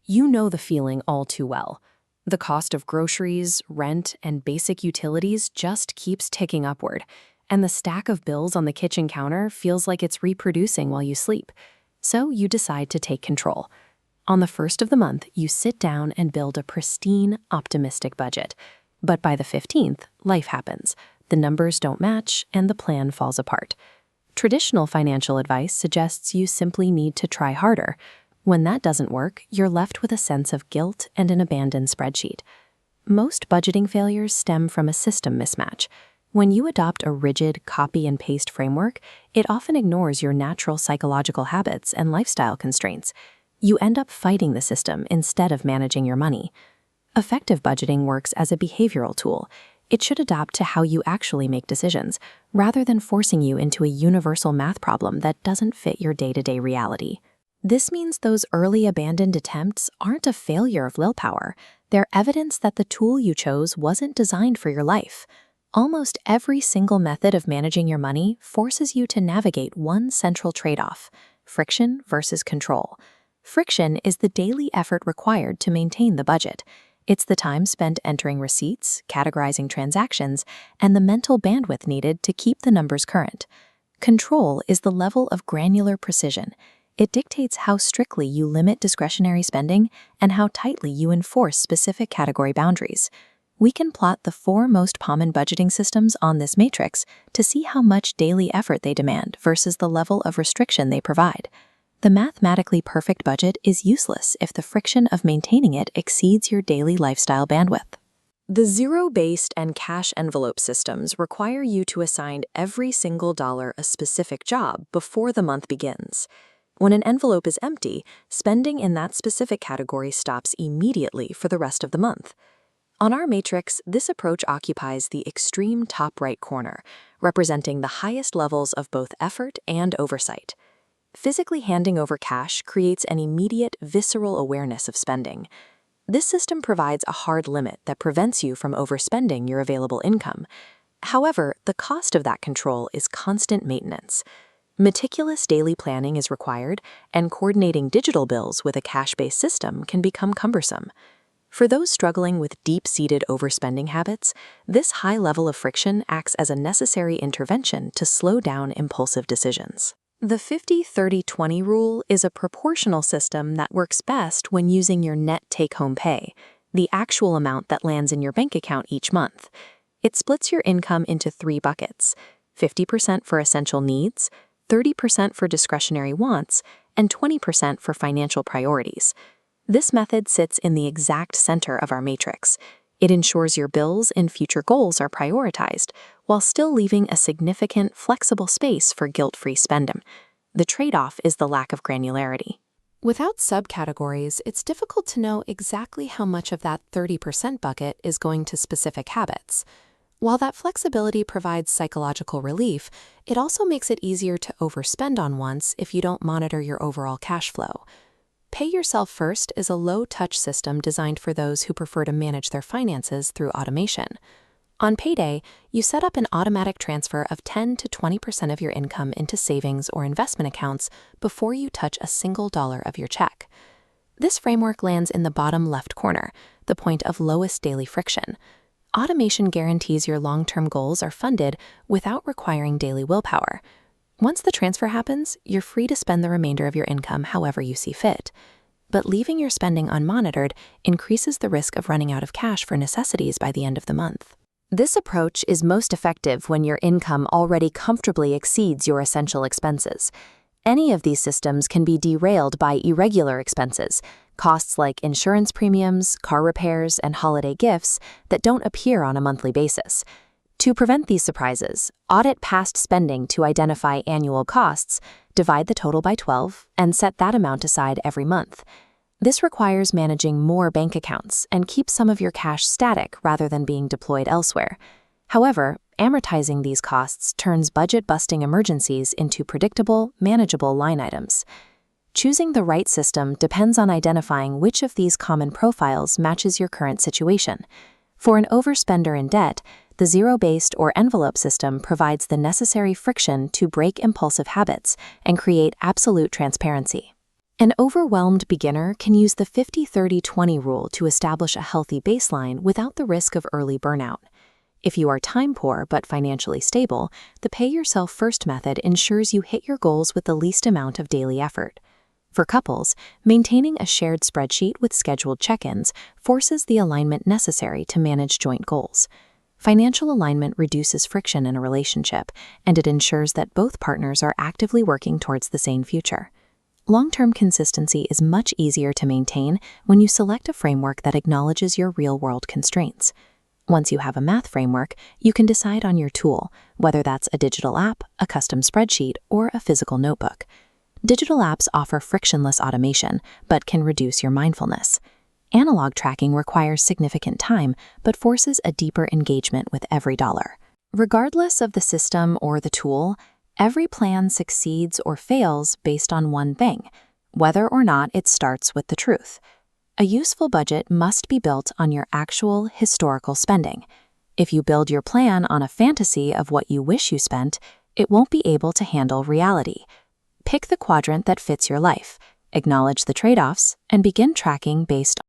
You know the feeling all too well. The cost of groceries, rent, and basic utilities just keeps ticking upward, and the stack of bills on the kitchen counter feels like it's reproducing while you sleep. So you decide to take control. On the first of the month, you sit down and build a pristine, optimistic budget. But by the 15th, life happens. The numbers don't match, and the plan falls apart. Traditional financial advice suggests you simply need to try harder. When that doesn't work, you're left with a sense of guilt and an abandoned spreadsheet. Most budgeting failures stem from a system mismatch. When you adopt a rigid copy-and-paste framework, it often ignores your natural psychological habits and lifestyle constraints. You end up fighting the system instead of managing your money. Effective budgeting works as a behavioral tool. It should adapt to how you actually make decisions, rather than forcing you into a universal math problem that doesn't fit your day-to-day reality. This means those early abandoned attempts aren't a failure of willpower. They're evidence that the tool you chose wasn't designed for your life. Almost every single method of managing your money forces you to navigate one central trade-off: friction versus control. Friction is the daily effort required to maintain the budget. It's the time spent entering receipts, categorizing transactions, and the mental bandwidth needed to keep the numbers current. Control is the level of granular precision. It dictates how strictly you limit discretionary spending and how tightly you enforce specific category boundaries. We can plot the 4 most common budgeting systems on this matrix to see how much daily effort they demand versus the level of restriction they provide. The mathematically perfect budget is useless if the friction of maintaining it exceeds your daily lifestyle bandwidth. The zero-based and cash envelope systems require you to assign every single dollar a specific job before the month begins. When an envelope is empty, spending in that specific category stops immediately for the rest of the month. On our matrix, this approach occupies the extreme top right corner, representing the highest levels of both effort and oversight. Physically handing over cash creates an immediate, visceral awareness of spending. This system provides a hard limit that prevents you from overspending your available income. However, the cost of that control is constant maintenance. Meticulous daily planning is required, and coordinating digital bills with a cash-based system can become cumbersome. For those struggling with deep-seated overspending habits, this high level of friction acts as a necessary intervention to slow down impulsive decisions. The 50-30-20 rule is a proportional system that works best when using your net take-home pay, the actual amount that lands in your bank account each month. It splits your income into 3 buckets: 50% for essential needs, 30% for discretionary wants, and 20% for financial priorities. This method sits in the exact center of our matrix. It ensures your bills and future goals are prioritized, while still leaving a significant, flexible space for guilt-free spending. The trade-off is the lack of granularity. Without subcategories, it's difficult to know exactly how much of that 30% bucket is going to specific habits. While that flexibility provides psychological relief, it also makes it easier to overspend on wants if you don't monitor your overall cash flow. Pay Yourself First is a low-touch system designed for those who prefer to manage their finances through automation. On payday, you set up an automatic transfer of 10 to 20% of your income into savings or investment accounts before you touch a single dollar of your check. This framework lands in the bottom left corner, the point of lowest daily friction. Automation guarantees your long-term goals are funded without requiring daily willpower. Once the transfer happens, you're free to spend the remainder of your income however you see fit. But leaving your spending unmonitored increases the risk of running out of cash for necessities by the end of the month. This approach is most effective when your income already comfortably exceeds your essential expenses. Any of these systems can be derailed by irregular expenses, costs like insurance premiums, car repairs, and holiday gifts that don't appear on a monthly basis. To prevent these surprises, audit past spending to identify annual costs, divide the total by 12, and set that amount aside every month. This requires managing more bank accounts and keeps some of your cash static rather than being deployed elsewhere. However, amortizing these costs turns budget-busting emergencies into predictable, manageable line items. Choosing the right system depends on identifying which of these common profiles matches your current situation. For an overspender in debt, the zero-based or envelope system provides the necessary friction to break impulsive habits and create absolute transparency. An overwhelmed beginner can use the 50-30-20 rule to establish a healthy baseline without the risk of early burnout. If you are time poor but financially stable, the Pay Yourself First method ensures you hit your goals with the least amount of daily effort. For couples, maintaining a shared spreadsheet with scheduled check-ins forces the alignment necessary to manage joint goals. Financial alignment reduces friction in a relationship, and it ensures that both partners are actively working towards the same future. Long-term consistency is much easier to maintain when you select a framework that acknowledges your real-world constraints. Once you have a math framework, you can decide on your tool, whether that's a digital app, a custom spreadsheet, or a physical notebook. Digital apps offer frictionless automation, but can reduce your mindfulness. Analog tracking requires significant time, but forces a deeper engagement with every dollar. Regardless of the system or the tool, every plan succeeds or fails based on one thing, whether or not it starts with the truth. A useful budget must be built on your actual historical spending. If you build your plan on a fantasy of what you wish you spent, it won't be able to handle reality. Pick the quadrant that fits your life, acknowledge the trade-offs, and begin tracking based